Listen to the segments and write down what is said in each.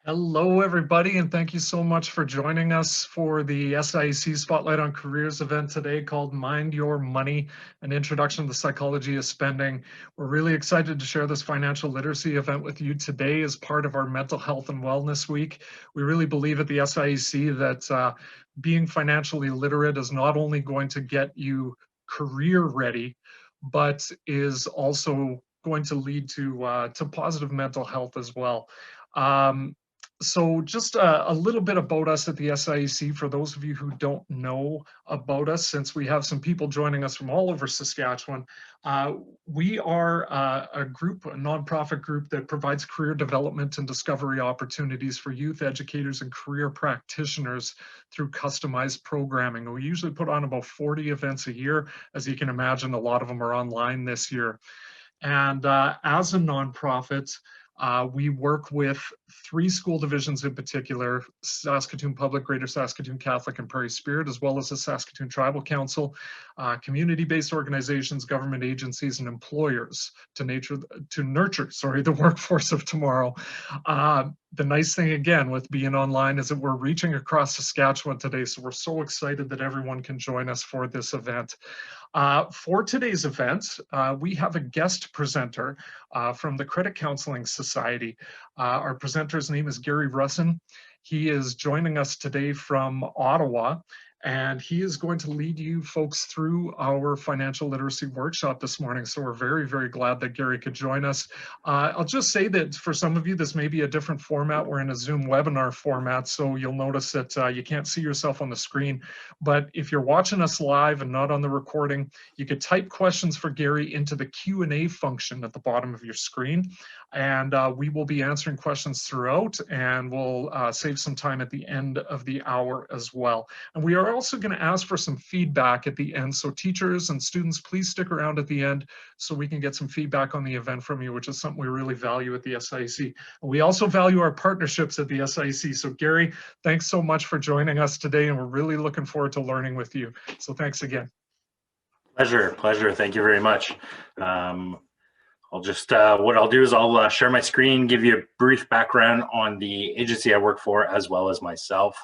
Hello, everybody, and thank you so much for joining us for the SIEC Spotlight on Careers event today called Mind Your Money, an introduction to the psychology of spending. We're really excited to share this financial literacy event with you today as part of our Mental Health and Wellness Week. We really believe at the SIEC that being financially literate is not only going to get you career ready, but is also going to lead to positive mental health as well. So just a little bit about us at the SIEC for those of you who don't know about us, since we have some people joining us from all over Saskatchewan. We are a nonprofit group that provides career development and discovery opportunities for youth educators and career practitioners through customized programming. We usually put on about 40 events a year. As you can imagine, a lot of them are online this year. And as a nonprofit, we work with 3 school divisions in particular: Saskatoon Public, Greater Saskatoon Catholic, and Prairie Spirit, as well as the Saskatoon Tribal Council, community-based organizations, government agencies, and employers to nurture the workforce of tomorrow. The nice thing, again, with being online is that we're reaching across Saskatchewan today, so we're so excited that everyone can join us for this event. For today's event, we have a guest presenter from the Credit Counseling Society. Our presenter's name is Gary Russin. He is joining us today from Ottawa, and he is going to lead you folks through our financial literacy workshop this morning. So we're very, very glad that Gary could join us. I'll just say that for some of you, this may be a different format. We're in a Zoom webinar format, so you'll notice that you can't see yourself on the screen. But if you're watching us live and not on the recording, you could type questions for Gary into the Q&A function at the bottom of your screen. And we will be answering questions throughout, and we'll save some time at the end of the hour as well. And we are also going to ask for some feedback at the end. So teachers and students, please stick around at the end so we can get some feedback on the event from you, which is something we really value at the SIEC. We also value our partnerships at the SIEC. So Gary, thanks so much for joining us today, and we're really looking forward to learning with you. So thanks again. Pleasure. Thank you very much. I'll just, what I'll do is I'll share my screen, give you a brief background on the agency I work for, as well as myself.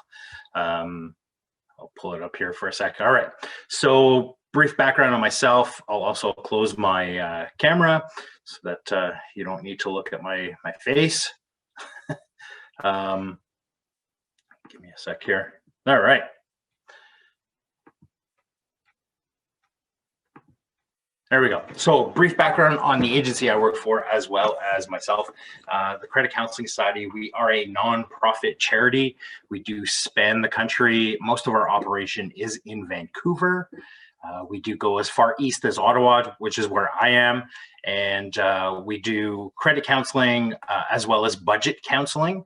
I'll pull it up here for a sec. All right, so brief background on myself. I'll also close my camera so that you don't need to look at my face. Give me a sec here. All right. There we go. So brief background on the agency I work for, as well as myself. The Credit Counseling Society, we are a non-profit charity. We do span the country. Most of our operation is in Vancouver. We do go as far east as Ottawa, which is where I am. And we do credit counseling as well as budget counseling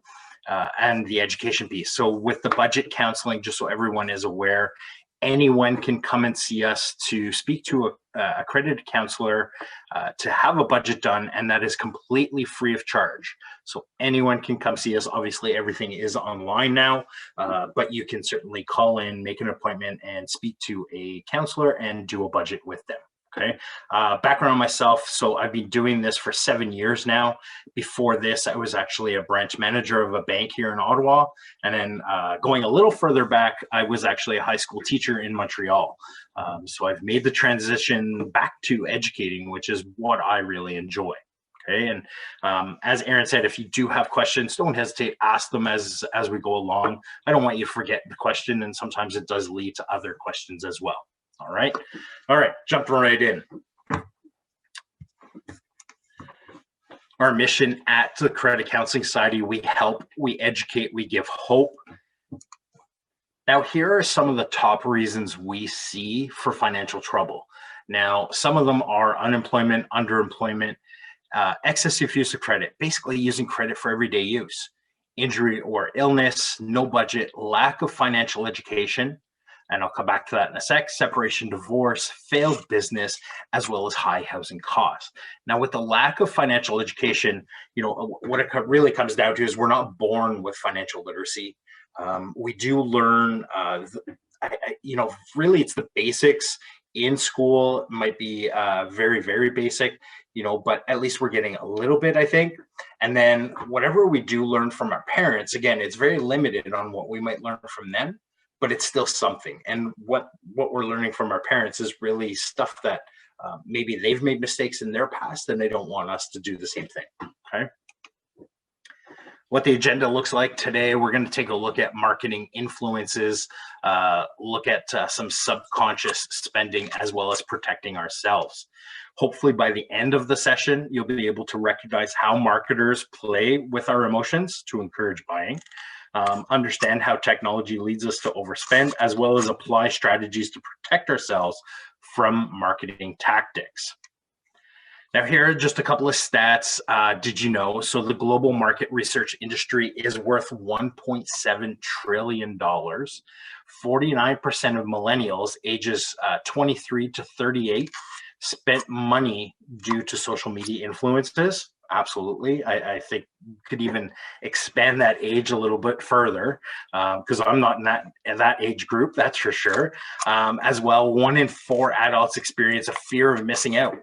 and the education piece. So with the budget counseling, just so everyone is aware, anyone can come and see us to speak to a accredited counselor to have a budget done, and that is completely free of charge. So anyone can come see us. Obviously, everything is online now, but you can certainly call in, make an appointment, and speak to a counselor and do a budget with them. Okay, background on myself. So I've been doing this for 7 years now. Before this, I was actually a branch manager of a bank here in Ottawa. And then going a little further back, I was actually a high school teacher in Montreal. So I've made the transition back to educating, which is what I really enjoy. Okay, and as Aaron said, if you do have questions, don't hesitate, ask them as we go along. I don't want you to forget the question, and sometimes it does lead to other questions as well. All right, jumping right in. Our mission at the Credit Counseling Society: we help, we educate, we give hope. Now, here are some of the top reasons we see for financial trouble. Now, some of them are unemployment, underemployment, excessive use of credit, basically using credit for everyday use, injury or illness, no budget, lack of financial education, and I'll come back to that in a sec, separation, divorce, failed business, as well as high housing costs. Now, with the lack of financial education, you know, what it really comes down to is we're not born with financial literacy. We do learn, you know, really it's the basics in school. Might be very, very basic. but at least we're getting a little bit, I think. And then whatever we do learn from our parents, again, it's very limited on what we might learn from them, but it's still something. And what we're learning from our parents is really stuff that maybe they've made mistakes in their past and they don't want us to do the same thing, okay? What the agenda looks like today, we're going to take a look at marketing influences, look at some subconscious spending, as well as protecting ourselves. Hopefully by the end of the session, you'll be able to recognize how marketers play with our emotions to encourage buying, understand how technology leads us to overspend, as well as apply strategies to protect ourselves from marketing tactics. Now, here are just a couple of stats. Did you know? So the global market research industry is worth $1.7 trillion. 49% of millennials ages 23 to 38 spent money due to social media influences. Absolutely. I think could even expand that age a little bit further, because I'm not in that age group, that's for sure. As well, 1 in 4 adults experience a fear of missing out.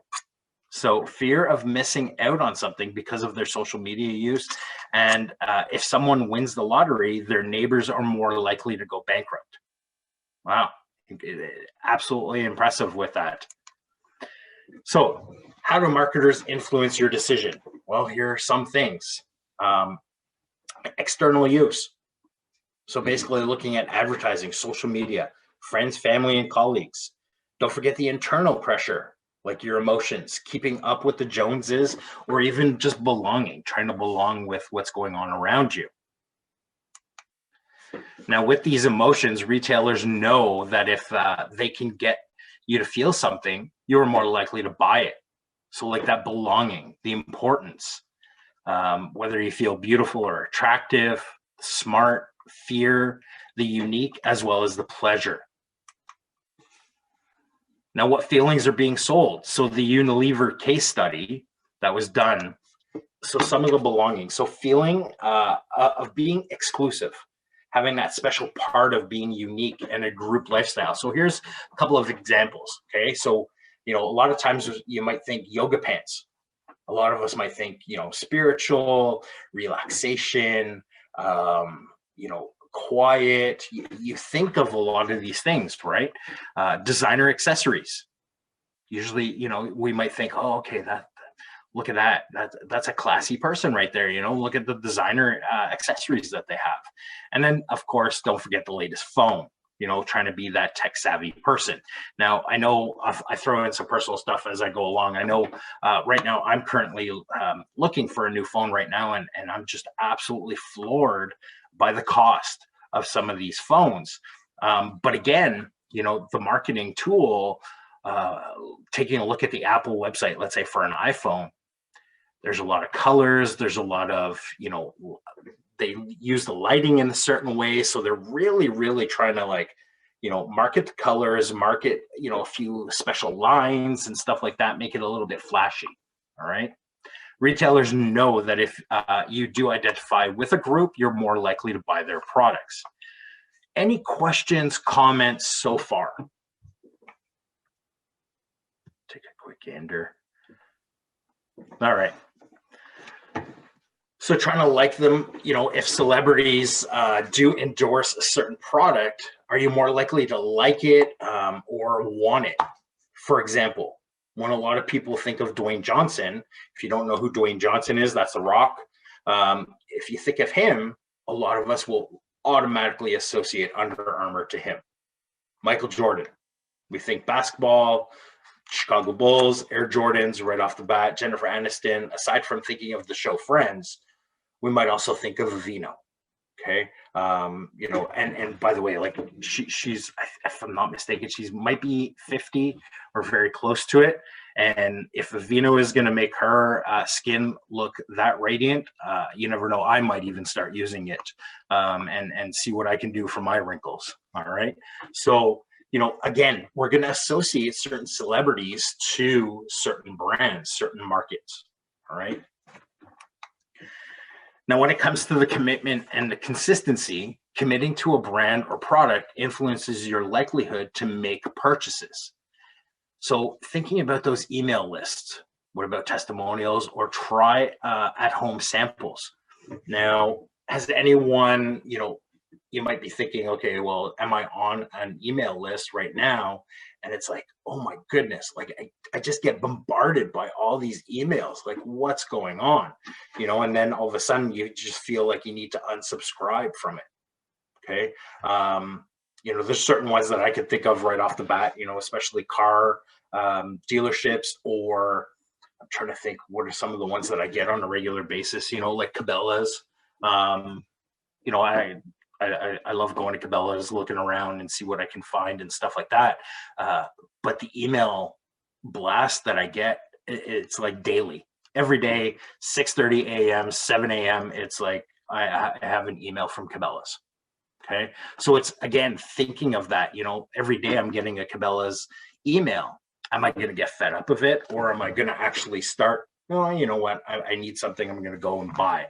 So fear of missing out on something because of their social media use. And if someone wins the lottery, their neighbors are more likely to go bankrupt. Wow, absolutely impressive with that. So how do marketers influence your decision? Well, here are some things. External use. So basically looking at advertising, social media, friends, family, and colleagues. Don't forget the internal pressure, like your emotions, keeping up with the Joneses, or even just belonging, trying to belong with what's going on around you. Now, with these emotions, retailers know that if they can get you to feel something, you're more likely to buy it. So like that belonging, the importance, whether you feel beautiful or attractive, smart, fear, the unique, as well as the pleasure. Now, what feelings are being sold? So the Unilever case study that was done, so some of the belonging, so feeling of being exclusive, having that special part of being unique and a group lifestyle. So here's a couple of examples, okay? So, a lot of times you might think yoga pants. A lot of us might think, spiritual, relaxation, quiet. You think of a lot of these things, right? Designer accessories. Usually, we might think, oh, okay, look at that. That's a classy person right there. Look at the designer accessories that they have. And then, of course, don't forget the latest phone, trying to be that tech savvy person. Now, I know I throw in some personal stuff as I go along. I know right now I'm currently looking for a new phone right now, and I'm just absolutely floored by the cost of some of these phones. But again, the marketing tool, taking a look at the Apple website, let's say for an iPhone, there's a lot of colors, there's a lot of, they use the lighting in a certain way. So they're really, really trying to market the colors, market, a few special lines and stuff like that, make it a little bit flashy. All right. Retailers know that if you do identify with a group, you're more likely to buy their products. Any questions, comments so far? Take a quick gander. All right. So trying to like them, if celebrities do endorse a certain product, are you more likely to like it or want it? For example, when a lot of people think of Dwayne Johnson, if you don't know who Dwayne Johnson is, that's The Rock. If you think of him, a lot of us will automatically associate Under Armour to him. Michael Jordan, we think basketball, Chicago Bulls, Air Jordans right off the bat, Jennifer Aniston. Aside from thinking of the show Friends, we might also think of Vino. Okay. And by the way, she's, if I'm not mistaken, she might be 50 or very close to it. And if Vino is going to make her skin look that radiant, you never know, I might even start using it and see what I can do for my wrinkles. All right. So, again, we're going to associate certain celebrities to certain brands, certain markets. All right. Now, when it comes to the commitment and the consistency, committing to a brand or product influences your likelihood to make purchases. So thinking about those email lists, What about testimonials, or try at-home samples? Now, has anyone, you might be thinking, okay, well, am I on an email list right now? And it's like, oh my goodness, like I just get bombarded by all these emails. Like, what's going on? And then all of a sudden you just feel like you need to unsubscribe from it. Okay. There's certain ones that I could think of right off the bat, especially car dealerships, or I'm trying to think, what are some of the ones that I get on a regular basis, like Cabela's. I love going to Cabela's, looking around and see what I can find and stuff like that. But the email blast that I get, it's like daily, every day, 6:30 a.m., 7 a.m. It's like I have an email from Cabela's. Okay. So it's, again, thinking of that, every day I'm getting a Cabela's email. Am I going to get fed up of it, or am I going to actually start, oh, you know what, I need something, I'm going to go and buy.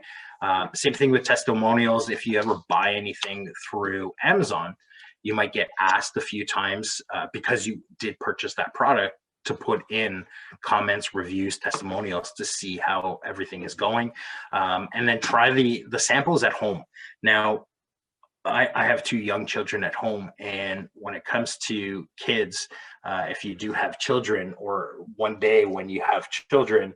Same thing with testimonials. If you ever buy anything through Amazon, you might get asked a few times because you did purchase that product, to put in comments, reviews, testimonials to see how everything is going. And then try the samples at home. Now, I have 2 young children at home, and when it comes to kids, if you do have children, or one day when you have children,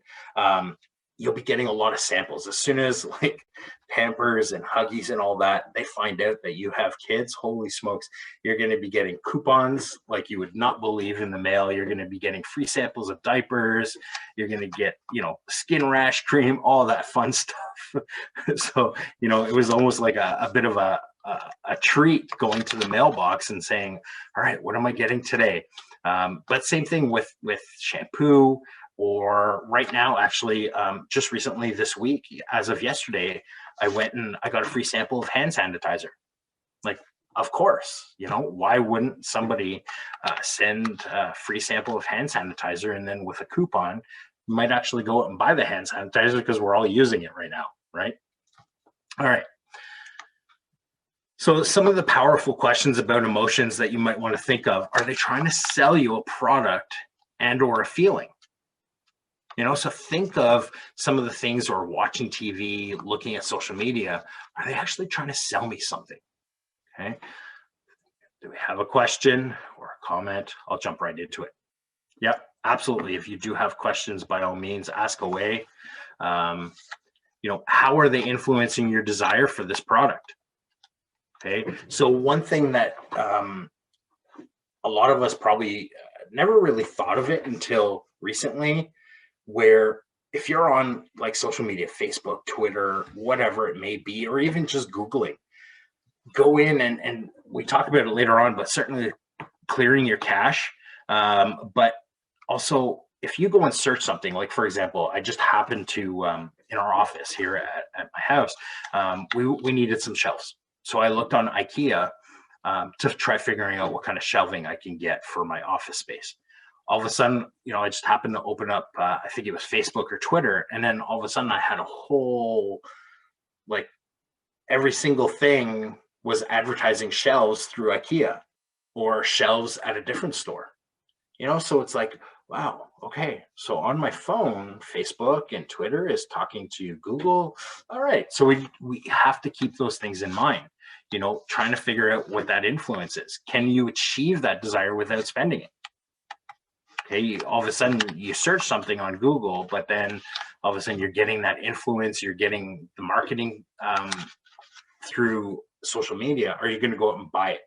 you'll be getting a lot of samples. As soon as like Pampers and Huggies and all that, they find out that you have kids, holy smokes, you're going to be getting coupons like you would not believe in the mail. You're going to be getting free samples of diapers. You're going to get, skin rash cream, all that fun stuff. So, it was almost like a bit of a treat going to the mailbox and saying, all right, what am I getting today? But same thing with shampoo, or right now, actually, just recently this week, as of yesterday, I went and I got a free sample of hand sanitizer. Like, of course, why wouldn't somebody send a free sample of hand sanitizer, and then with a coupon, you might actually go out and buy the hand sanitizer because we're all using it right now, right? All right. So some of the powerful questions about emotions that you might want to think of: are they trying to sell you a product and or a feeling? So think of some of the things, or watching TV, looking at social media. Are they actually trying to sell me something? Okay. Do we have a question or a comment? I'll jump right into it. Yep, absolutely. If you do have questions, by all means, ask away. How are they influencing your desire for this product? Okay. So one thing that a lot of us probably never really thought of it until recently, where if you're on like social media, Facebook, Twitter, whatever it may be, or even just Googling, go in and we talk about it later on, but certainly clearing your cache. But also, if you go and search something, like, for example, I just happened to, in our office here at my house, we needed some shelves. So I looked on IKEA to try figuring out what kind of shelving I can get for my office space. All of a sudden, I just happened to open up, I think it was Facebook or Twitter. And then all of a sudden I had a whole, like, every single thing was advertising shelves through IKEA, or shelves at a different store. So it's like, wow, okay. So on my phone, Facebook and Twitter is talking to Google. All right. So we have to keep those things in mind, trying to figure out what that influence is. Can you achieve that desire without spending it? Okay, all of a sudden you search something on Google, but then all of a sudden you're getting that influence, you're getting the marketing through social media. Are you going to go out and buy it?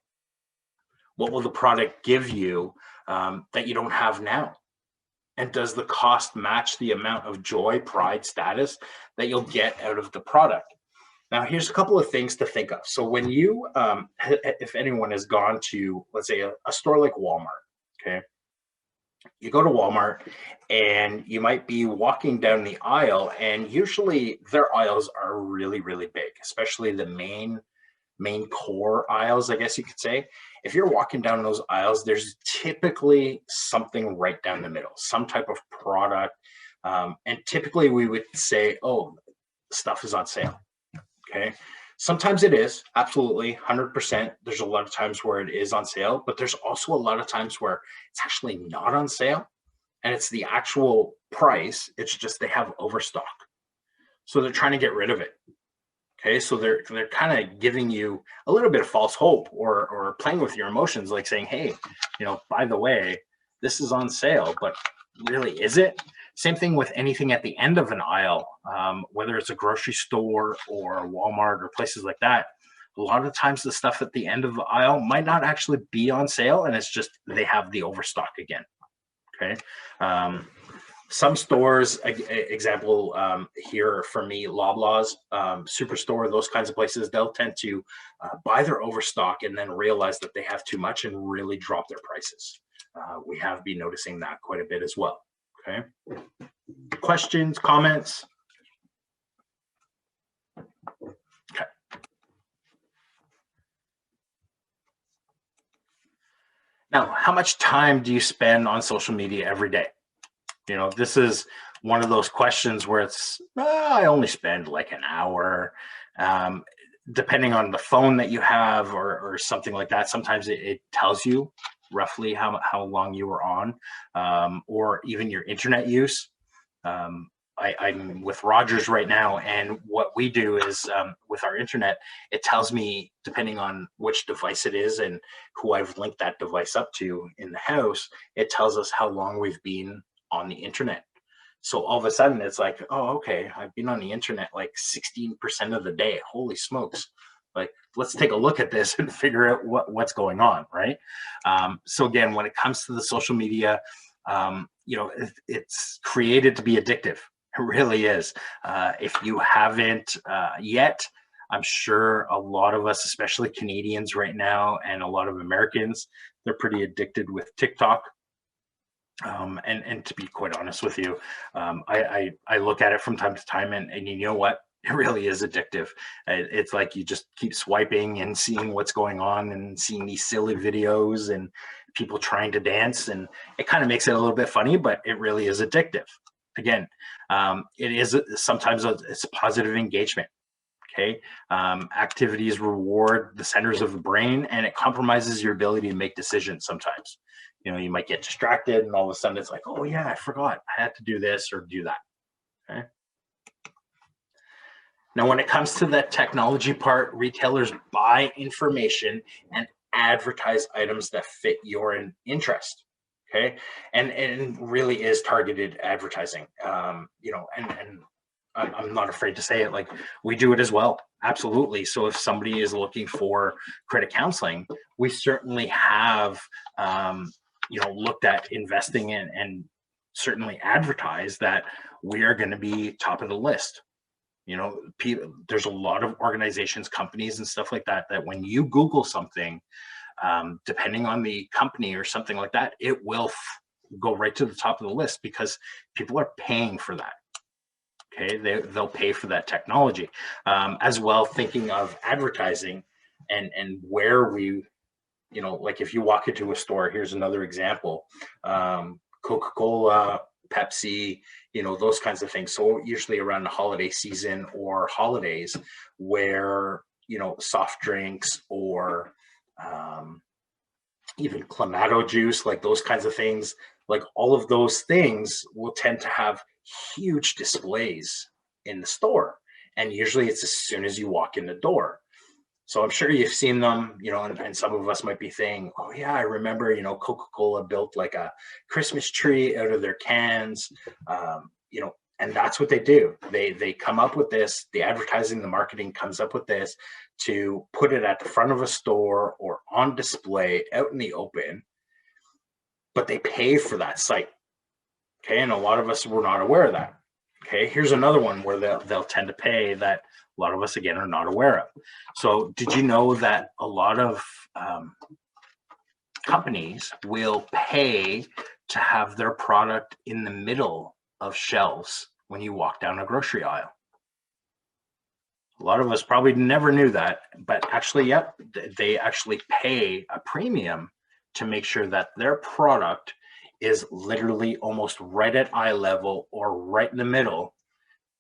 What will the product give you that you don't have now? And does the cost match the amount of joy, pride, status that you'll get out of the product? Now, here's a couple of things to think of. So when you, if anyone has gone to, let's say, a store like Walmart, okay, you go to Walmart and you might be walking down the aisle, and usually their aisles are really, really big, especially the main core aisles, I guess you could say. If you're walking down those aisles, there's typically something right down the middle, some type of product. And typically we would say, oh, stuff is on sale. Okay. Sometimes it is, absolutely, 100%. There's a lot of times where it is on sale, but there's also a lot of times where it's actually not on sale. and it's the actual price. It's just they have overstock. So they're trying to get rid of it. Okay, so they're kind of giving you a little bit of false hope, or playing with your emotions, like saying, hey, by the way, this is on sale, but really, is it? Same thing with anything at the end of an aisle, whether it's a grocery store or Walmart or places like that. A lot of times the stuff at the end of the aisle might not actually be on sale, and it's just they have the overstock again. Okay. Some stores, example here for me, Loblaws, Superstore, those kinds of places, they'll tend to buy their overstock and then realize that they have too much and really drop their prices. We have been noticing that quite a bit as well. Okay. Questions, comments? Okay. Now, how much time do you spend on social media every day? This is one of those questions where it's, I only spend like an hour, depending on the phone that you have or something like that. Sometimes it tells you roughly how long you were on, or even your internet use. I'm with Rogers right now, and what we do is with our internet, it tells me, depending on which device it is and who I've linked that device up to in the house, it tells us how long we've been on the internet. So all of a sudden it's like, oh, okay, I've been on the internet like 16% of the day. Holy smokes. Like, let's take a look at this and figure out what's going on, right? So again, when it comes to the social media, it's created to be addictive. It really is. If you haven't yet, I'm sure a lot of us, especially Canadians right now, and a lot of Americans, they're pretty addicted with TikTok. And to be quite honest with you, I look at it from time to time, and you know what? It really is addictive. It's like you just keep swiping and seeing what's going on and seeing these silly videos and people trying to dance, and it kind of makes it a little bit funny, but it really is addictive. Again, it is sometimes it's positive engagement. Okay, activities reward the centers of the brain, and it compromises your ability to make decisions sometimes. You might get distracted, and all of a sudden it's like, oh yeah, I forgot I had to do this or do that. Okay. Now, when it comes to the technology part, retailers buy information and advertise items that fit your interest. Okay, and it really is targeted advertising. And I'm not afraid to say it, like, we do it as well. Absolutely. So if somebody is looking for credit counseling, we certainly have looked at investing in and certainly advertise that we are going to be top of the list. There's a lot of organizations, companies and stuff like that, that when you Google something, depending on the company or something like that, it will go right to the top of the list because people are paying for that. Okay, they'll pay for that technology. As well, thinking of advertising and where we, like if you walk into a store, here's another example, Coca-Cola, Pepsi, those kinds of things. So usually around the holiday season or holidays where, soft drinks or even Clamato juice, like those kinds of things, like all of those things will tend to have huge displays in the store. And usually it's as soon as you walk in the door. So I'm sure you've seen them, and some of us might be saying, oh yeah, I remember, Coca-Cola built like a Christmas tree out of their cans, and that's what they do. They come up with this, the advertising, the marketing comes up with this to put it at the front of a store or on display out in the open, but they pay for that site. Okay, and a lot of us were not aware of that. Okay, here's another one where they'll tend to pay that a lot of us, again, are not aware of. So did you know that a lot of companies will pay to have their product in the middle of shelves when you walk down a grocery aisle? A lot of us probably never knew that, but actually, yep, they actually pay a premium to make sure that their product is literally almost right at eye level or right in the middle,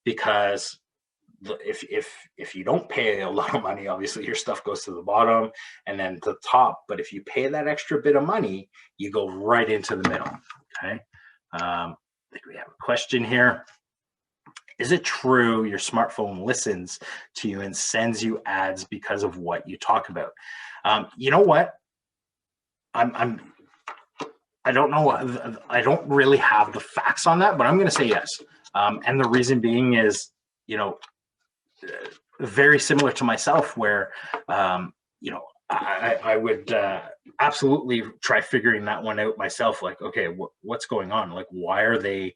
because if you don't pay a lot of money, obviously your stuff goes to the bottom and then to the top. But if you pay that extra bit of money, you go right into the middle. Okay. I think we have a question here. Is it true your smartphone listens to you and sends you ads because of what you talk about? You know what? I don't know. I don't really have the facts on that, but I'm going to say yes. And the reason being is, you know, very similar to myself, where, you know, I would absolutely try figuring that one out myself. Like, okay, what's going on? Like, why are they?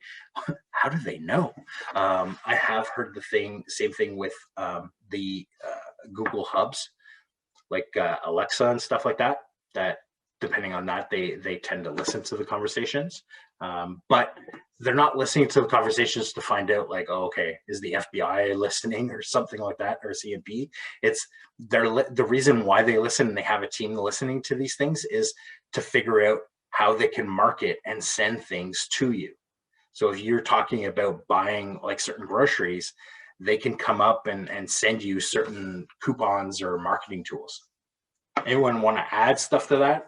How do they know? I have heard the same thing with the Google hubs, like Alexa and stuff like that. That depending on that, they tend to listen to the conversations, but they're not listening to the conversations to find out like, oh, okay, is the FBI listening or something like that, or CMP? It's the reason why they listen and they have a team listening to these things is to figure out how they can market and send things to you. So if you're talking about buying like certain groceries, they can come up and send you certain coupons or marketing tools. Anyone want to add stuff to that?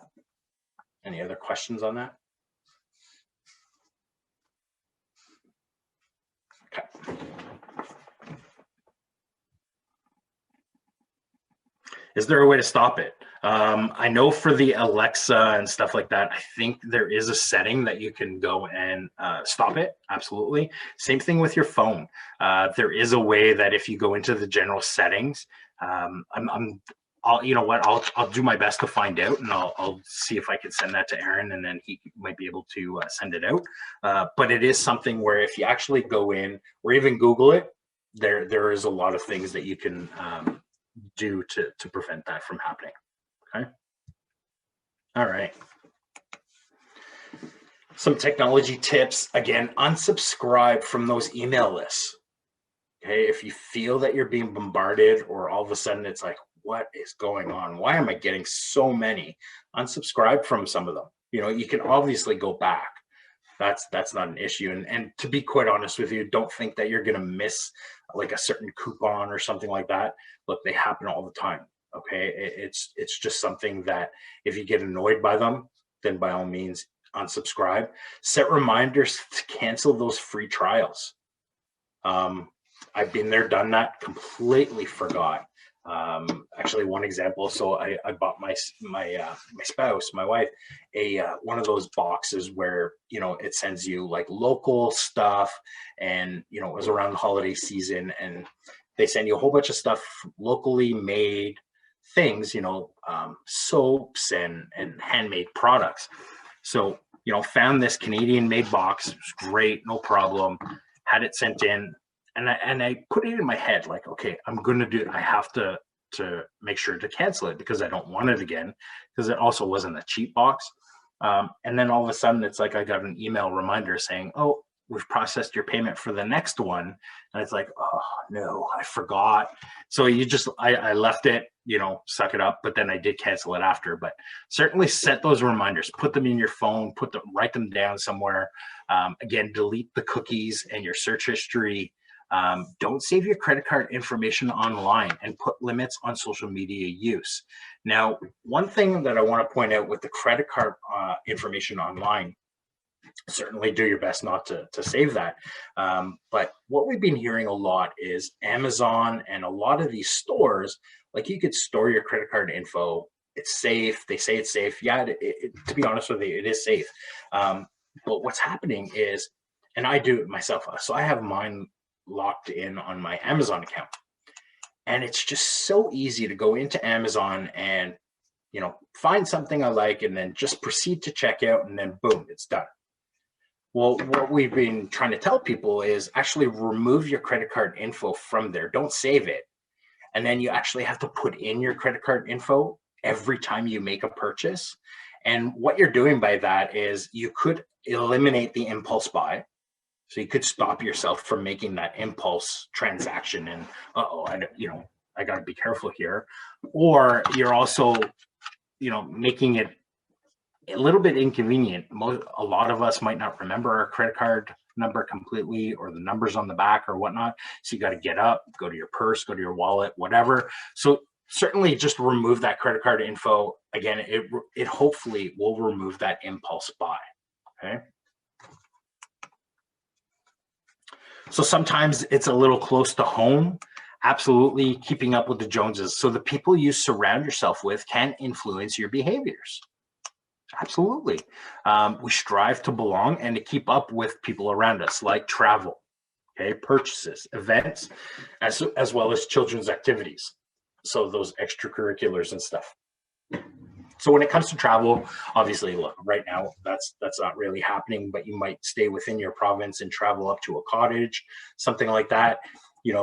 Any other questions on that? Okay. Is there a way to stop it? I know for the Alexa and stuff like that, I think there is a setting that you can go and stop it. Absolutely. Same thing with your phone. There is a way that if you go into the general settings, you know what, I'll do my best to find out, and I'll see if I can send that to Aaron, and then he might be able to send it out. But it is something where if you actually go in or even Google it, there is a lot of things that you can do to prevent that from happening. Okay. All right. Some technology tips. Again, unsubscribe from those email lists. Okay. If you feel that you're being bombarded, or all of a sudden it's like, what is going on? Why am I getting so many? Unsubscribe from some of them. You know, you can obviously go back. That's not an issue. And to be quite honest with you, don't think that you're going to miss like a certain coupon or something like that. Look, they happen all the time. Okay. It's just something that if you get annoyed by them, then by all means unsubscribe. Set reminders to cancel those free trials. I've been there, done that, completely forgot. Actually, one example. So I bought my spouse, my wife, one of those boxes where, you know, it sends you like local stuff, and, you know, it was around the holiday season, and they send you a whole bunch of stuff, locally made things, you know, soaps and handmade products. So, you know, found this Canadian made box. It was great, no problem. Had it sent in. And I put it in my head, like, okay, I'm going to do it. I have to make sure to cancel it because I don't want it again, because it also wasn't a cheap box. And then all of a sudden it's like I got an email reminder saying, oh, we've processed your payment for the next one. And it's like, oh no, I forgot. So I left it, you know, suck it up, but then I did cancel it after. But certainly set those reminders, put them in your phone, write them down somewhere. Again, delete the cookies and your search history. Don't save your credit card information online, and put limits on social media use. Now, one thing that I want to point out with the credit card information online, certainly do your best not to save that. But what we've been hearing a lot is Amazon and a lot of these stores, like, you could store your credit card info. It's safe. They say it's safe. Yeah, to be honest with you, it is safe. But what's happening is, and I do it myself, so I have mine locked in on my Amazon account, and it's just so easy to go into Amazon and, you know, find something I like, and then just proceed to checkout, and then boom, it's done. Well, what we've been trying to tell people is actually remove your credit card info from there. Don't save it. And then you actually have to put in your credit card info every time you make a purchase. And what you're doing by that is you could eliminate the impulse buy. So you could stop yourself from making that impulse transaction, and I got to be careful here. Or you're also, you know, making it a little bit inconvenient. A lot of us might not remember our credit card number completely, or the numbers on the back or whatnot. So you got to get up, go to your purse, go to your wallet, whatever. So certainly just remove that credit card info. Again, it hopefully will remove that impulse buy. Okay. So sometimes it's a little close to home. Absolutely keeping up with the Joneses. So the people you surround yourself with can influence your behaviors. Absolutely. We strive to belong and to keep up with people around us, like travel, okay, purchases, events, as well as children's activities. So those extracurriculars and stuff. So when it comes to travel, obviously, look, right now that's not really happening, but you might stay within your province and travel up to a cottage, something like that.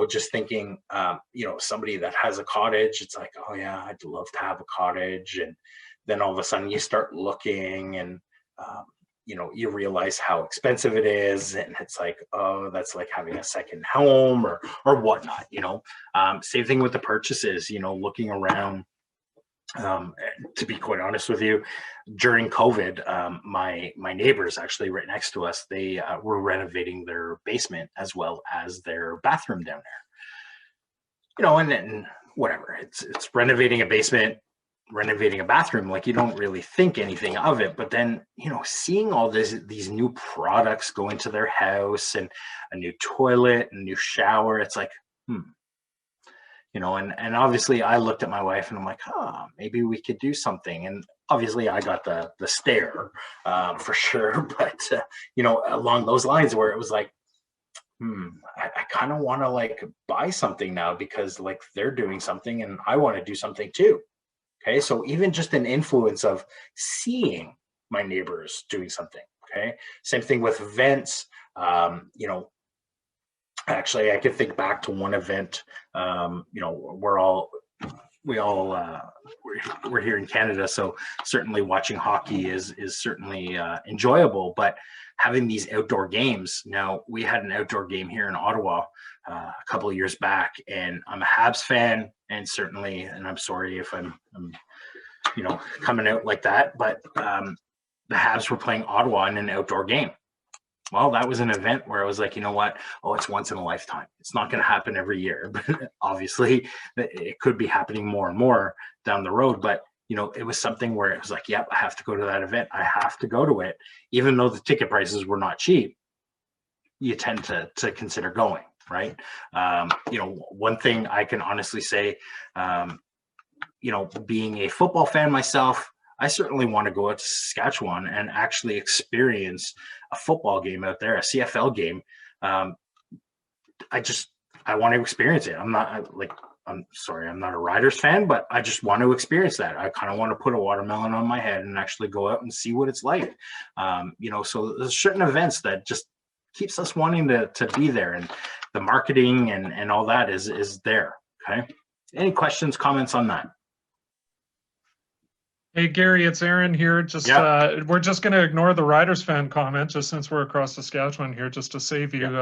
Just thinking, somebody that has a cottage, it's like, oh yeah, I'd love to have a cottage. And then all of a sudden you start looking and, you realize how expensive it is. And it's like, oh, that's like having a second home or whatnot, same thing with the purchases, looking around. To be quite honest with you, during COVID, my neighbors actually right next to us, they were renovating their basement as well as their bathroom down there. And then whatever, it's renovating a basement, renovating a bathroom, like you don't really think anything of it. But then, seeing all these new products go into their house and a new toilet, and new shower, it's like, and obviously I looked at my wife and I'm like, maybe we could do something. And obviously I got the stare for sure. But, along those lines where it was like, I kind of want to like buy something now because like they're doing something and I want to do something too. Okay. So even just an influence of seeing my neighbors doing something. Okay. Same thing with events, Actually, I could think back to one event. We're here in Canada, so certainly watching hockey is certainly enjoyable. But having these outdoor games, now we had an outdoor game here in Ottawa a couple of years back, and I'm a Habs fan, and certainly, and I'm sorry if I'm coming out like that, but the Habs were playing Ottawa in an outdoor game. Well, that was an event where I was like, you know what? Oh, it's once in a lifetime. It's not going to happen every year. But obviously, it could be happening more and more down the road. But, it was something where it was like, yep, I have to go to that event. I have to go to it. Even though the ticket prices were not cheap, you tend to consider going, right? One thing I can honestly say, being a football fan myself, I certainly want to go out to Saskatchewan and actually experience a football game out there, a CFL game. I want to experience it. I'm sorry, I'm not a Riders fan, but I just want to experience that. I kind of want to put a watermelon on my head and actually go out and see what it's like. So there's certain events that just keeps us wanting to be there, and the marketing and all that is there. Okay. Any questions, comments on that? Hey, Gary, it's Aaron here. We're just going to ignore the Riders fan comment, just since we're across Saskatchewan here, just to save you on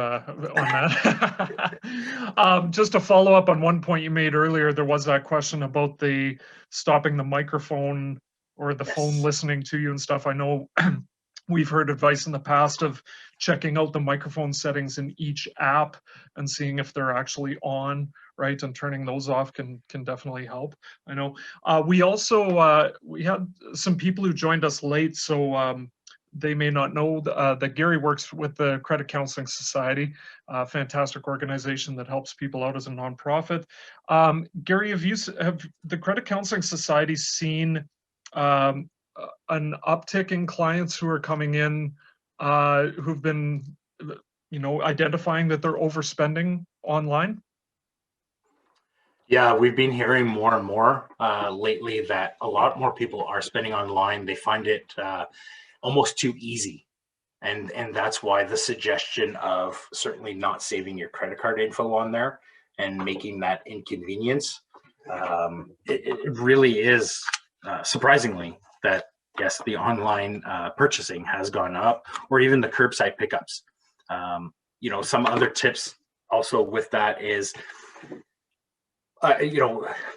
that. Just to follow up on one point you made earlier, there was that question about the stopping the microphone or the phone listening to you and stuff. I know we've heard advice in the past of checking out the microphone settings in each app and seeing if they're actually on, right? And turning those off can definitely help. I know. We also, we had some people who joined us late, so they may not know that Gary works with the Credit Counseling Society, a fantastic organization that helps people out as a nonprofit. Gary, have the Credit Counseling Society seen an uptick in clients who are coming in who've been, identifying that they're overspending online? Yeah, we've been hearing more and more lately that a lot more people are spending online. They find it almost too easy. And that's why the suggestion of certainly not saving your credit card info on there and making that inconvenience. It really is surprisingly that, yes, the online purchasing has gone up, or even the curbside pickups. Some other tips also with that is,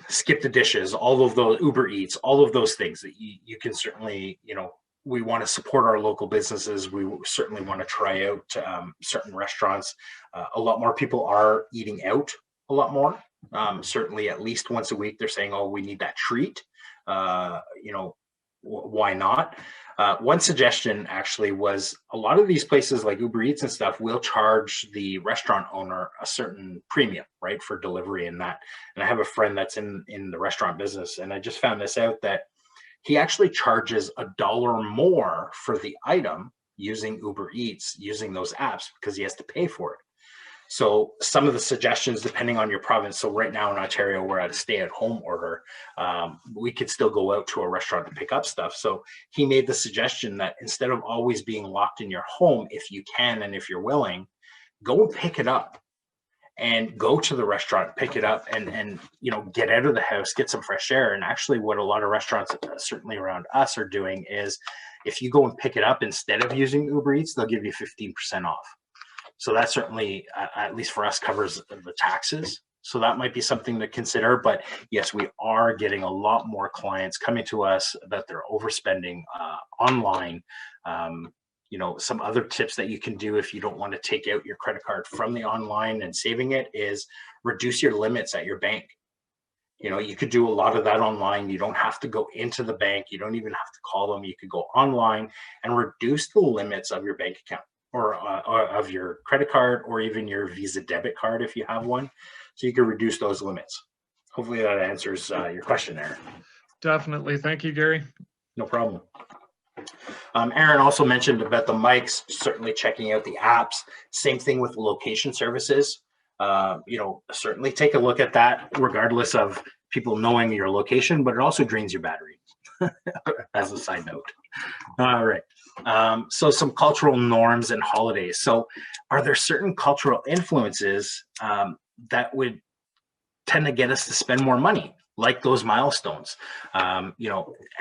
skip the dishes, all of those Uber Eats, all of those things that you can certainly, we want to support our local businesses. We certainly want to try out certain restaurants. A lot more people are eating out a lot more. Certainly at least once a week, they're saying, oh, we need that treat. why not? One suggestion actually was a lot of these places like Uber Eats and stuff will charge the restaurant owner a certain premium, right, for delivery and that. And I have a friend that's in the restaurant business, and I just found this out that he actually charges $1 more for the item using Uber Eats, using those apps, because he has to pay for it. So some of the suggestions, depending on your province. So right now in Ontario, we're at a stay-at-home order. We could still go out to a restaurant to pick up stuff. So he made the suggestion that instead of always being locked in your home, if you can and if you're willing, go and pick it up, and go to the restaurant, pick it up, and get out of the house, get some fresh air. And actually, what a lot of restaurants, certainly around us, are doing is, if you go and pick it up instead of using Uber Eats, they'll give you 15% off. So that certainly, at least for us, covers the taxes. So that might be something to consider. But yes, we are getting a lot more clients coming to us that they're overspending online. Some other tips that you can do if you don't want to take out your credit card from the online and saving it is reduce your limits at your bank. You could do a lot of that online. You don't have to go into the bank. You don't even have to call them. You could go online and reduce the limits of your bank account, or of your credit card, or even your Visa debit card if you have one. So you can reduce those limits. Hopefully that answers your question there. Definitely. Thank you, Gary. No problem. Aaron also mentioned about the mics, certainly checking out the apps. Same thing with location services. Certainly take a look at that, regardless of people knowing your location, but it also drains your battery as a side note. All right. So some cultural norms and holidays. So are there certain cultural influences that would tend to get us to spend more money, like those milestones? And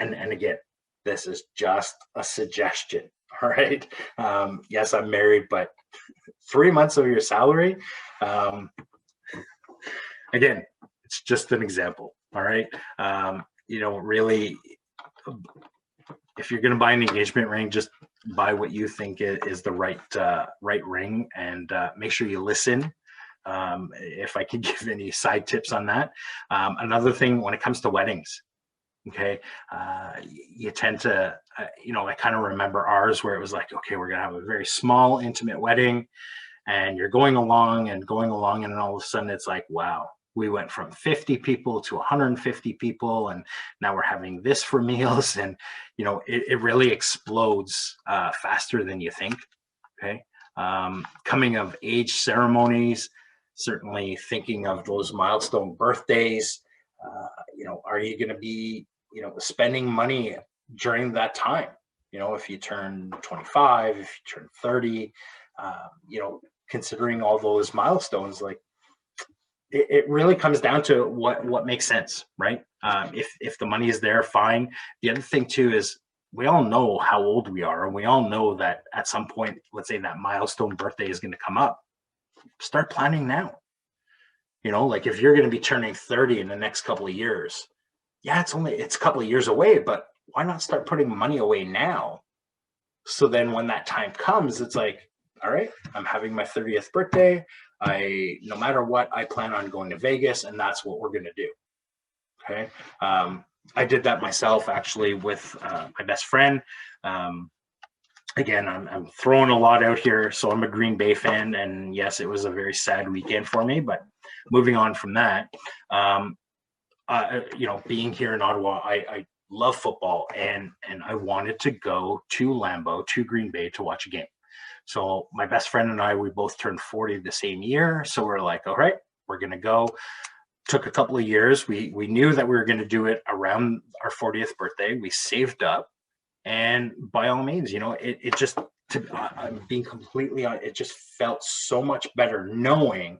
again, this is just a suggestion. All right. Yes, I'm married, but 3 months of your salary, again, it's just an example. All right. Really, if you're going to buy an engagement ring, just buy what you think is the right ring, and make sure you listen. If I could give any side tips on that. Another thing, when it comes to weddings, okay, you tend to, I kind of remember ours where it was like, okay, we're going to have a very small, intimate wedding, and you're going along, and then all of a sudden it's like, wow, we went from 50 people to 150 people, and now we're having this for meals, and it really explodes faster than you think. Okay, coming of age ceremonies, certainly thinking of those milestone birthdays. Are you going to be spending money during that time? If you turn 25, if you turn 30, considering all those milestones, like it really comes down to what makes sense, right? If the money is there, fine. The other thing too is, we all know how old we are, and we all know that at some point, let's say that milestone birthday is going to come up. Start planning now. Like if you're going to be turning 30 in the next couple of years, yeah, it's a couple of years away, but why not start putting money away now? So then when that time comes, it's like, all right, I'm having my 30th birthday. No matter what, I plan on going to Vegas, and that's what we're going to do. Okay. I did that myself, actually, with my best friend. Again, I'm throwing a lot out here. So I'm a Green Bay fan, and yes, it was a very sad weekend for me, but moving on from that, being here in Ottawa, I love football, and I wanted to go to Lambeau, to Green Bay, to watch a game. So my best friend and I, we both turned 40 the same year. So we're like, all right, we're going to go. Took a couple of years. We knew that we were going to do it around our 40th birthday. We saved up, and by all means, it just, I'm being completely honest, it just felt so much better knowing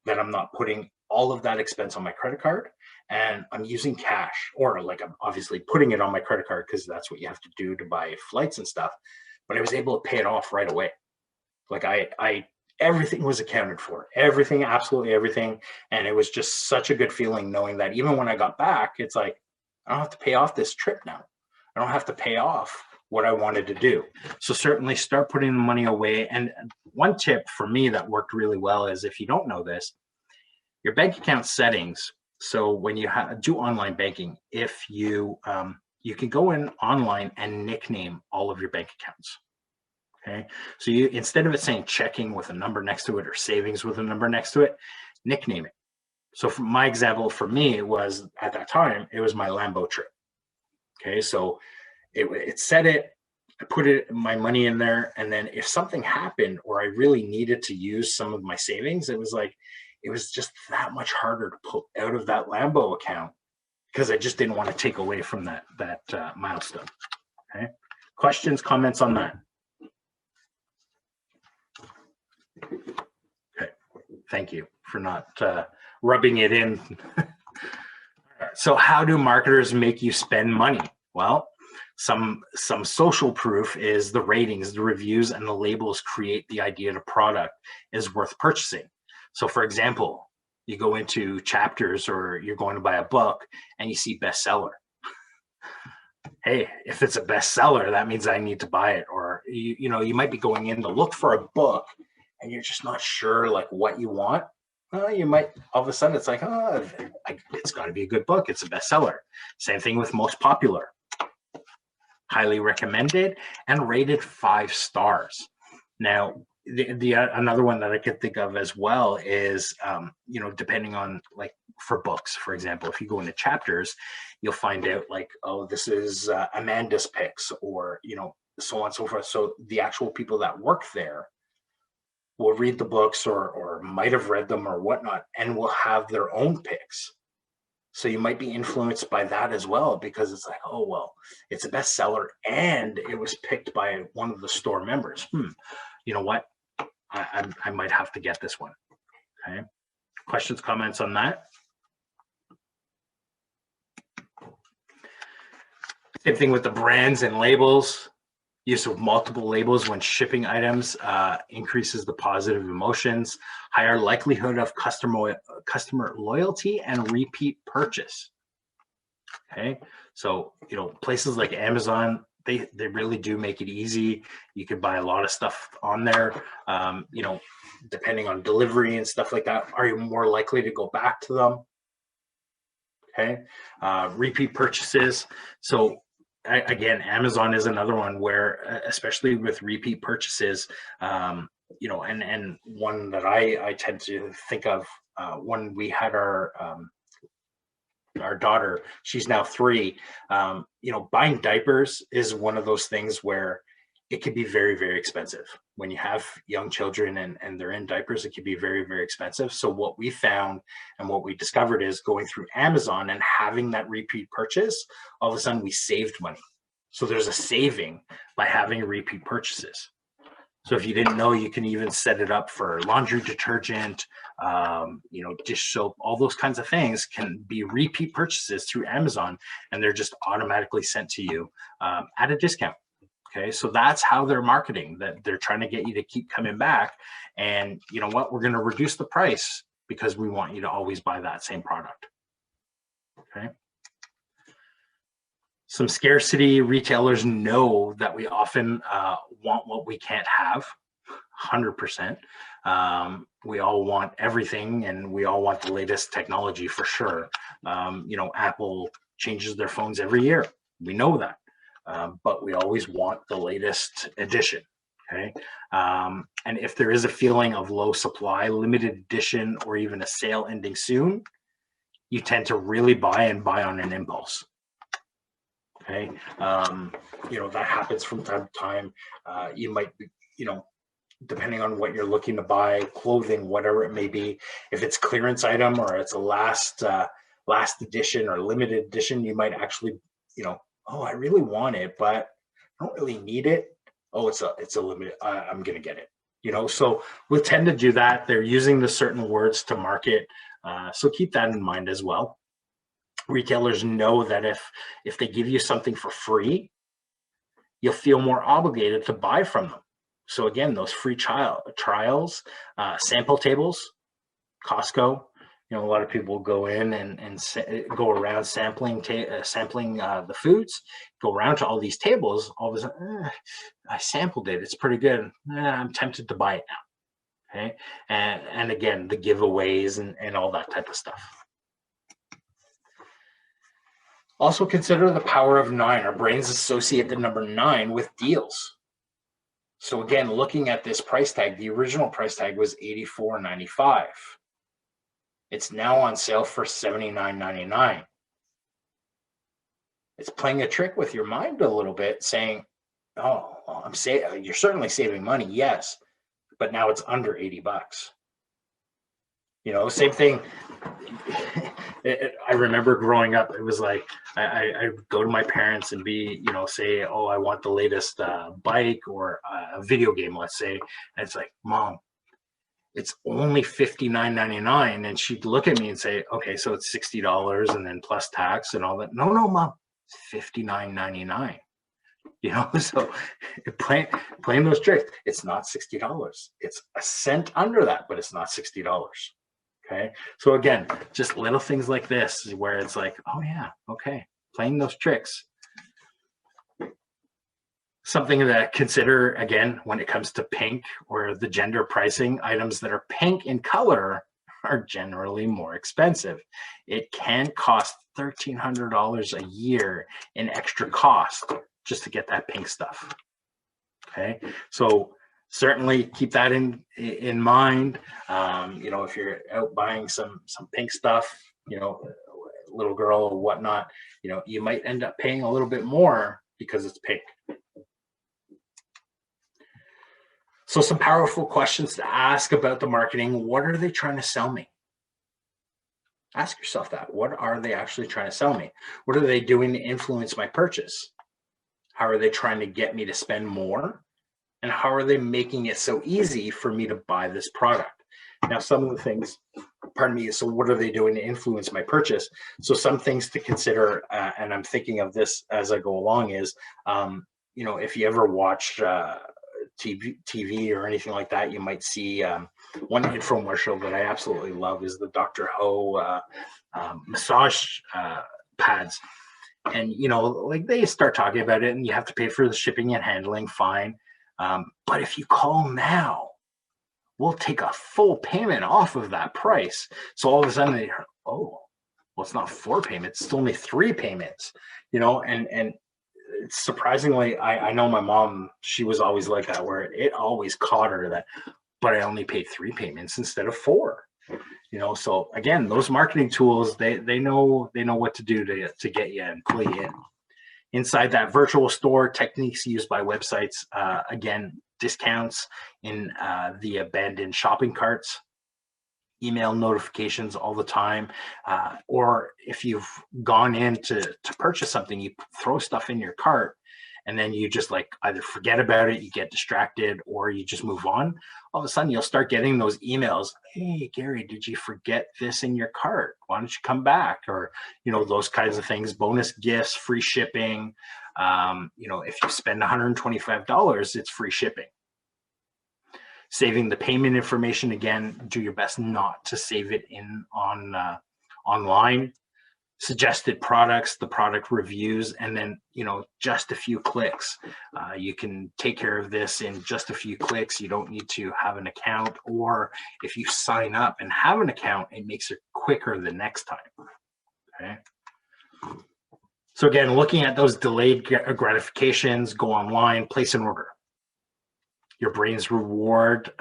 that I'm not putting all of that expense on my credit card, and I'm using cash, or like I'm obviously putting it on my credit card because that's what you have to do to buy flights and stuff. But I was able to pay it off right away. Like everything was accounted for, everything, absolutely everything. And it was just such a good feeling knowing that even when I got back, it's like, I don't have to pay off this trip now. I don't have to pay off what I wanted to do. So certainly start putting the money away. And one tip for me that worked really well is, if you don't know this, your bank account settings. So when you do online banking, if you you can go in online and nickname all of your bank accounts. Okay, so you, instead of it saying checking with a number next to it or savings with a number next to it, nickname it. So for my example, for me, it was at that time, it was my Lambo trip. Okay, so it said it, I put my money in there, and then if something happened or I really needed to use some of my savings, it was just that much harder to pull out of that Lambo account because I just didn't want to take away from that milestone. Okay, questions, comments on that? Okay, thank you for not rubbing it in. So how do marketers make you spend money? Well, some social proof is the ratings, the reviews, and the labels create the idea the product is worth purchasing. So for example, you go into Chapters or you're going to buy a book and you see bestseller. Hey, if it's a bestseller, that means I need to buy it. Or you know, you might be going in to look for a book and you're just not sure like what you want. You might, all of a sudden it's like, oh, it's got to be a good book. It's a bestseller. Same thing with most popular. Highly recommended and rated 5 stars. Now, another one that I could think of as well is, you know, depending on, like, for books, for example, if you go into Chapters, you'll find out like, oh, this is Amanda's picks, or, you know, so on and so forth. So the actual people that work there will read the books or might have read them or whatnot, and will have their own picks. So you might be influenced by that as well, because it's like, oh, well, it's a bestseller and it was picked by one of the store members. You know what? I might have to get this one. Okay. Questions, comments on that? Same thing with the brands and labels. Use of multiple labels when shipping items increases the positive emotions, higher likelihood of customer loyalty and repeat purchase. Okay, so, you know, places like Amazon, they really do make it easy. You can buy a lot of stuff on there. You know, depending on delivery and stuff like that, are you more likely to go back to them? Okay, repeat purchases. So again, Amazon is another one where, especially with repeat purchases, you know, and one that I tend to think of when we had our daughter, she's now 3. You know, buying diapers is one of those things where it can be very, very expensive. When you have young children and they're in diapers, it can be very, very expensive. So what we found and what we discovered is going through Amazon and having that repeat purchase, all of a sudden we saved money. So there's a saving by having repeat purchases. So if you didn't know, you can even set it up for laundry detergent, you know, dish soap, all those kinds of things can be repeat purchases through Amazon, and they're just automatically sent to you at a discount. Okay, so that's how they're marketing, that they're trying to get you to keep coming back. And you know what? We're going to reduce the price because we want you to always buy that same product. Okay. Some scarcity, retailers know that we often want what we can't have, 100%. We all want everything, and we all want the latest technology for sure. You know, Apple changes their phones every year. We know that. But we always want the latest edition, okay? And if there is a feeling of low supply, limited edition, or even a sale ending soon, you tend to really buy on an impulse, okay? You know, that happens from time to time. You might be, you know, depending on what you're looking to buy, clothing, whatever it may be, if it's clearance item or it's a last edition or limited edition, you might actually, you know, oh, I really want it, but I don't really need it. Oh, it's a limited, I'm going to get it. You know, so we'll tend to do that. They're using the certain words to market. So keep that in mind as well. Retailers know that if they give you something for free, you'll feel more obligated to buy from them. So again, those free trials, sample tables, Costco, you know, a lot of people go in and go around sampling the foods, go around to all these tables. All of a sudden, I sampled it. It's pretty good. I'm tempted to buy it now. Okay, and again, the giveaways and all that type of stuff. Also consider the power of 9. Our brains associate the number 9 with deals. So again, looking at this price tag, the original price tag was $84.95. It's now on sale for $79.99. It's playing a trick with your mind a little bit, saying, oh, well, you're certainly saving money, yes, but now it's under 80 bucks. You know, same thing. I remember growing up, it was like I would go to my parents and be, you know, say, oh, I want the latest bike or a video game, let's say. And it's like, Mom, it's only $59.99. And she'd look at me and say, okay, so it's $60 and then plus tax and all that. No, Mom, it's $59.99. You know, so playing those tricks, it's not $60. It's a cent under that, but it's not $60. Okay. So again, just little things like this where it's like, oh yeah, okay, playing those tricks. Something to consider again when it comes to pink or the gender pricing, items that are pink in color are generally more expensive. It can cost $1,300 a year in extra cost just to get that pink stuff. Okay, so certainly keep that in mind. You know, if you're out buying some pink stuff, you know, little girl or whatnot, you know, you might end up paying a little bit more because it's pink. So some powerful questions to ask about the marketing. What are they trying to sell me? Ask yourself that. What are they actually trying to sell me? What are they doing to influence my purchase? How are they trying to get me to spend more? And how are they making it so easy for me to buy this product? Now, some of the things, pardon me, so what are they doing to influence my purchase? So some things to consider, and I'm thinking of this as I go along, is, you know, if you ever watch TV or anything like that, you might see one infomercial that I absolutely love is the Dr. Ho massage pads. And, you know, like they start talking about it and you have to pay for the shipping and handling, fine. But if you call now, we'll take a full payment off of that price. So all of a sudden, they heard, oh, well, it's not 4 payments, it's only 3 payments, you know, and surprisingly, I know my mom, she was always like that, where it always caught her that, but I only paid 3 payments instead of 4. You know, so again, those marketing tools, they know what to do to get you and pull you in. Inside that virtual store, techniques used by websites, again, discounts in the abandoned shopping carts, email notifications all the time, or if you've gone in to purchase something, you throw stuff in your cart and then you just like either forget about it, you get distracted, or you just move on. All of a sudden you'll start getting those emails. Hey, Gary, did you forget this in your cart? Why don't you come back? Or, you know, those kinds of things, bonus gifts, free shipping. You know, if you spend $125, it's free shipping. Saving the payment information, again, do your best not to save it online. Suggested products, the product reviews, and then, you know, just a few clicks. You can take care of this in just a few clicks. You don't need to have an account, or if you sign up and have an account, it makes it quicker the next time. Okay. So again, looking at those delayed gratifications, go online, place an order. Your brain's reward,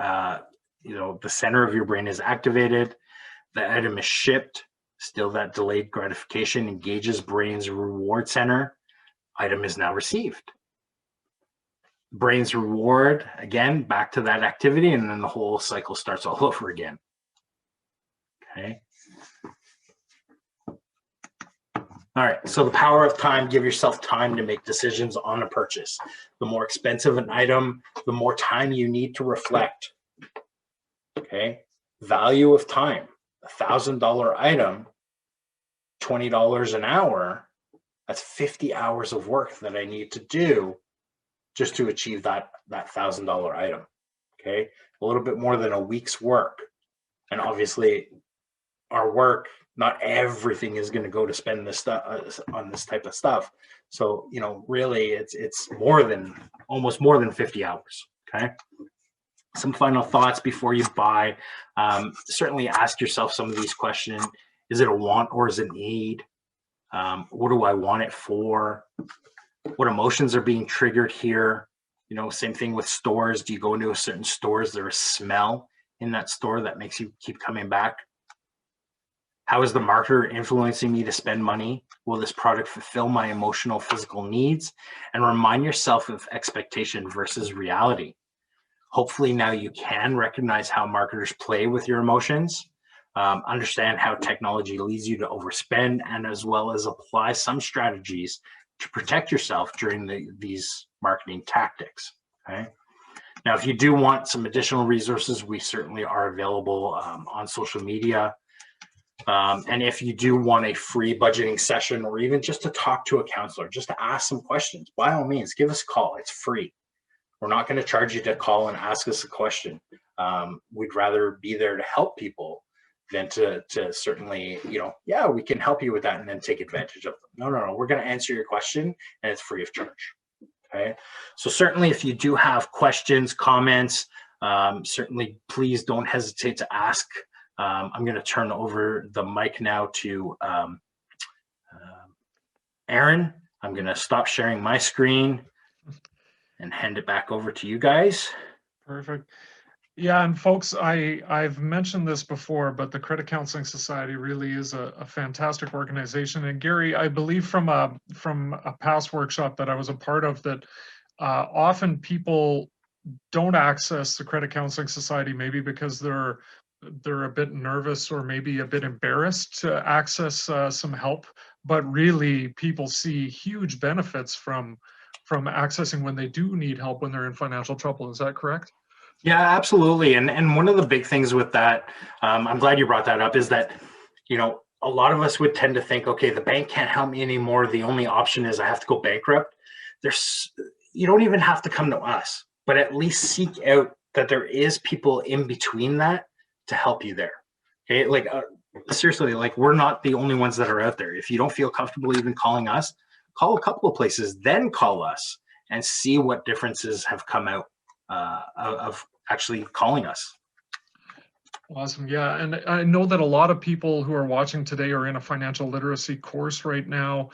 you know, the center of your brain is activated. The item is shipped. Still, that delayed gratification engages brain's reward center. Item is now received. Brain's reward, again, back to that activity, and then the whole cycle starts all over again. Okay. All right, so the power of time, give yourself time to make decisions on a purchase. The more expensive an item, the more time you need to reflect. Okay, value of time. $1,000 item, $20 an hour, that's 50 hours of work that I need to do just to achieve that $1,000 item. Okay, a little bit more than a week's work. And obviously our work, not everything is going to go to spend this stuff on this type of stuff. So, you know, really it's almost more than 50 hours. Okay. Some final thoughts before you buy. Certainly ask yourself some of these questions. Is it a want or is it a need? What do I want it for? What emotions are being triggered here? You know, same thing with stores. Do you go into a certain store? Is there a smell in that store that makes you keep coming back? How is the marketer influencing me to spend money? Will this product fulfill my emotional, physical needs? And remind yourself of expectation versus reality. Hopefully now you can recognize how marketers play with your emotions, understand how technology leads you to overspend, and as well as apply some strategies to protect yourself during these marketing tactics. Okay. Now, if you do want some additional resources, we certainly are available on social media. And if you do want a free budgeting session, or even just to talk to a counselor, just to ask some questions, by all means, give us a call. It's free. We're not going to charge you to call and ask us a question. We'd rather be there to help people than to certainly, you know, yeah, we can help you with that and then take advantage of them. No. We're going to answer your question, and it's free of charge. Okay. So certainly if you do have questions, comments, certainly please don't hesitate to ask. I'm going to turn over the mic now to Aaron. I'm going to stop sharing my screen and hand it back over to you guys. Perfect. Yeah, and folks, I've mentioned this before, but the Credit Counseling Society really is a fantastic organization. And Gary, I believe from a past workshop that I was a part of, that often people don't access the Credit Counseling Society, maybe because they're a bit nervous or maybe a bit embarrassed to access some help. But really, people see huge benefits from accessing when they do need help when they're in financial trouble. Is that correct? Yeah, absolutely. And one of the big things with that, I'm glad you brought that up, is that, you know, a lot of us would tend to think, okay, the bank can't help me anymore. The only option is I have to go bankrupt. You don't even have to come to us, but at least seek out that there is people in between that to help you there. Okay, like seriously, like we're not the only ones that are out there. If you don't feel comfortable even calling us, call a couple of places, then call us and see what differences have come out of actually calling us. Awesome. Yeah. And I know that a lot of people who are watching today are in a financial literacy course right now,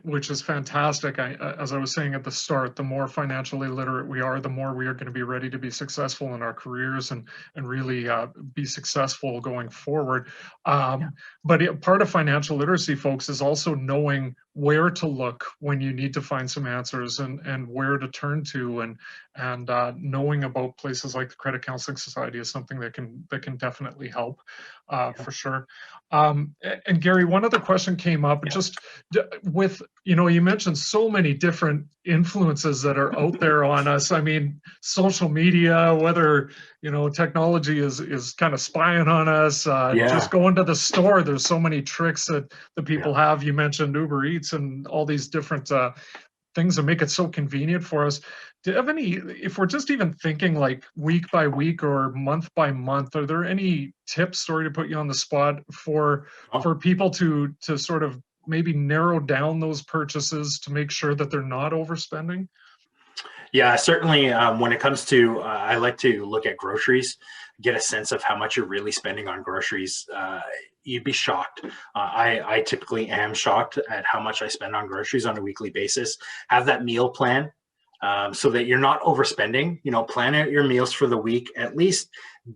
which is fantastic. As I was saying at the start, the more financially literate we are, the more we are going to be ready to be successful in our careers and really be successful going forward. But part of financial literacy, folks, is also knowing where to look when you need to find some answers, and where to turn to, and knowing about places like the Credit Counseling Society is something that can definitely help for sure. And Gary, one other question came up, just with, you know, you mentioned so many different influences that are out there on us. I mean, social media, whether, you know, technology is kind of spying on us, just going to the store, there's so many tricks that the people have. You mentioned Uber Eats and all these different things that make it so convenient for us. Do you have any, if we're just even thinking like week by week or month by month, are there any tips, sorry to put you on the spot, for people to sort of maybe narrow down those purchases to make sure that they're not overspending? Yeah, certainly. When it comes to, I like to look at groceries, get a sense of how much you're really spending on groceries. You'd be shocked. I typically am shocked at how much I spend on groceries on a weekly basis. Have that meal plan so that you're not overspending. You know, plan out your meals for the week, at least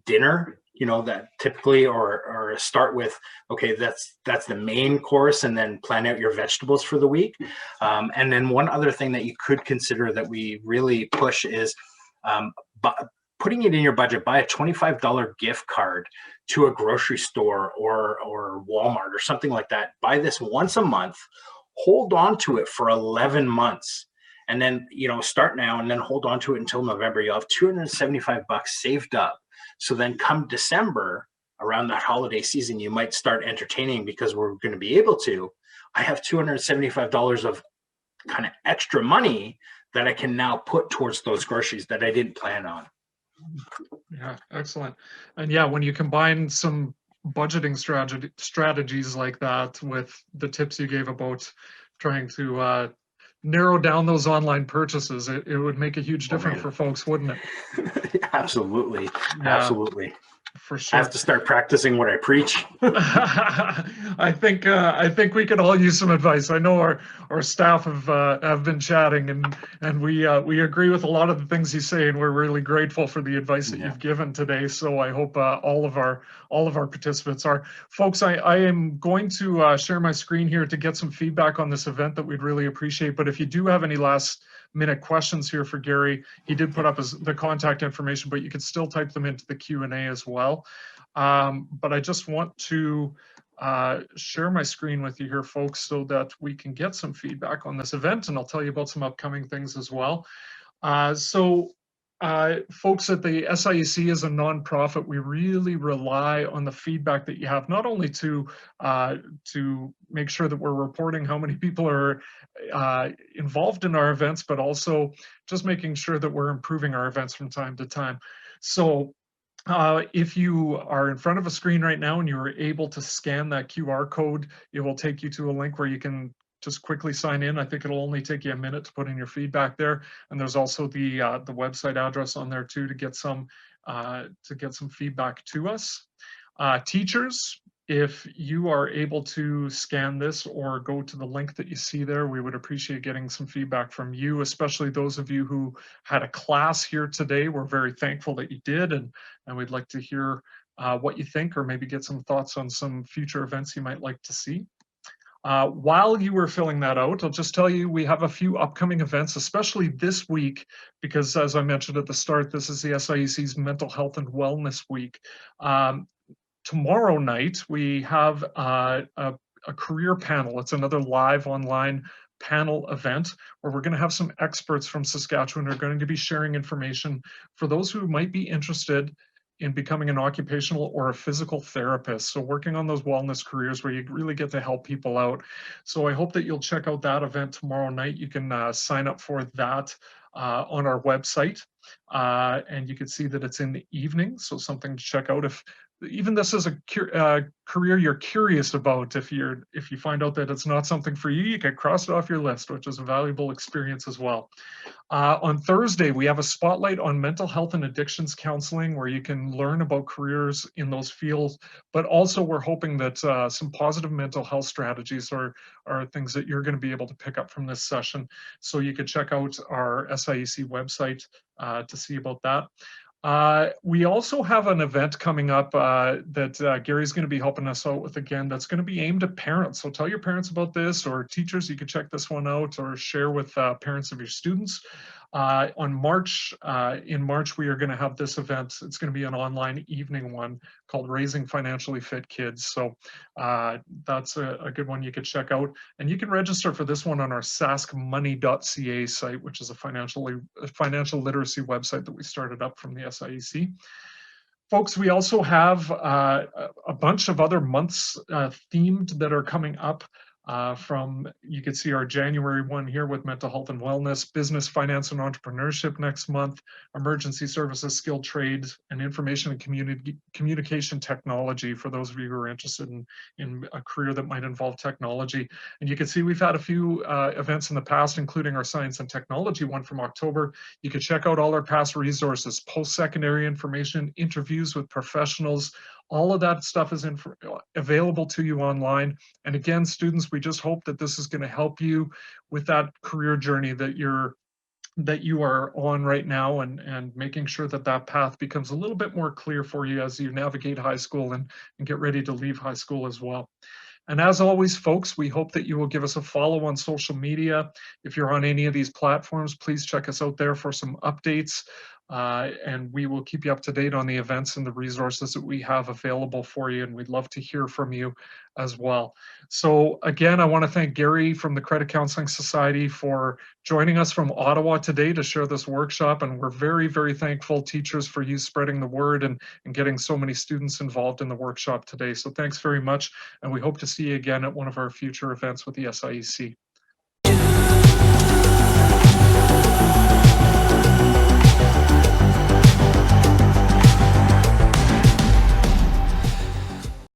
dinner. You know, that typically, or start with, okay, that's the main course, and then plan out your vegetables for the week. And then one other thing that you could consider that we really push is putting it in your budget. Buy a $25 gift card to a grocery store or Walmart or something like that. Buy this once a month, hold on to it for 11 months. And then, you know, start now and then hold on to it until November. You'll have $275 saved up. So then come December, around that holiday season, you might start entertaining, because we're going to be able to. I have $275 of kind of extra money that I can now put towards those groceries that I didn't plan on. Yeah, excellent. And yeah, when you combine some budgeting strategies like that with the tips you gave about trying to narrow down those online purchases, it would make a huge difference for folks, wouldn't it? Absolutely. Yeah. Absolutely. For I have sure. to start practicing what I preach. I think we could all use some advice. I know our staff have been chatting, and we agree with a lot of the things you say, and we're really grateful for the advice that Yeah. you've given today. So I hope all of our participants are. Folks, I am going to share my screen here to get some feedback on this event that we'd really appreciate. But if you do have any last minute questions here for Gary, he did put up the contact information, but you could still type them into the Q&A as well. But I just want to share my screen with you here, folks, so that we can get some feedback on this event, and I'll tell you about some upcoming things as well. Folks, at the SIEC as a nonprofit, we really rely on the feedback that you have, not only to make sure that we're reporting how many people are involved in our events, but also just making sure that we're improving our events from time to time. So if you are in front of a screen right now and you are able to scan that QR code, it will take you to a link where you can just quickly sign in. I think it'll only take you a minute to put in your feedback there. And there's also the website address on there too to get some feedback to us. Teachers, if you are able to scan this or go to the link that you see there, we would appreciate getting some feedback from you, especially those of you who had a class here today. We're very thankful that you did, and we'd like to hear what you think, or maybe get some thoughts on some future events you might like to see. While you were filling that out, I'll just tell you we have a few upcoming events, especially this week, because as I mentioned at the start, this is the SIEC's Mental Health and Wellness Week. Tomorrow night, we have a career panel. It's another live online panel event where we're going to have some experts from Saskatchewan who are going to be sharing information for those who might be interested in becoming an occupational or a physical therapist. So working on those wellness careers where you really get to help people out. So I hope that you'll check out that event tomorrow night. You can sign up for that on our website, and you can see that it's in the evening. So something to check out if even this is a career you're curious about. If you find out that it's not something for you, you can cross it off your list, which is a valuable experience as well. On Thursday, we have a spotlight on mental health and addictions counseling, where you can learn about careers in those fields, but also we're hoping that some positive mental health strategies are things that you're going to be able to pick up from this session. So you could check out our SIEC website to see about that. We also have an event coming up that Gary's going to be helping us out with again, that's going to be aimed at parents. So tell your parents about this, or teachers, you can check this one out or share with parents of your students. In March, we are going to have this event. It's going to be an online evening one called Raising Financially Fit Kids. So that's a good one you could check out. And you can register for this one on our saskmoney.ca site, which is a financial literacy website that we started up from the SIEC. Folks, we also have a bunch of other months themed that are coming up. You can see our January one here with mental health and wellness, business, finance, and entrepreneurship next month, emergency services, skilled trades, and information and communication technology for those of you who are interested in a career that might involve technology. And you can see we've had a few events in the past, including our science and technology one from October. You can check out all our past resources, post-secondary information, interviews with professionals. All of that stuff is available to you online. And again, students, we just hope that this is going to help you with that career journey that you are on right now, and making sure that that path becomes a little bit more clear for you as you navigate high school and get ready to leave high school as well. And as always, folks, we hope that you will give us a follow on social media. If you're on any of these platforms, please check us out there for some updates. And we will keep you up to date on the events and the resources that we have available for you. And we'd love to hear from you as well. So again, I want to thank Gary from the Credit Counseling Society for joining us from Ottawa today to share this workshop. And we're very, very thankful, teachers, for you spreading the word and getting so many students involved in the workshop today. So thanks very much. And we hope to see you again at one of our future events with the SIEC.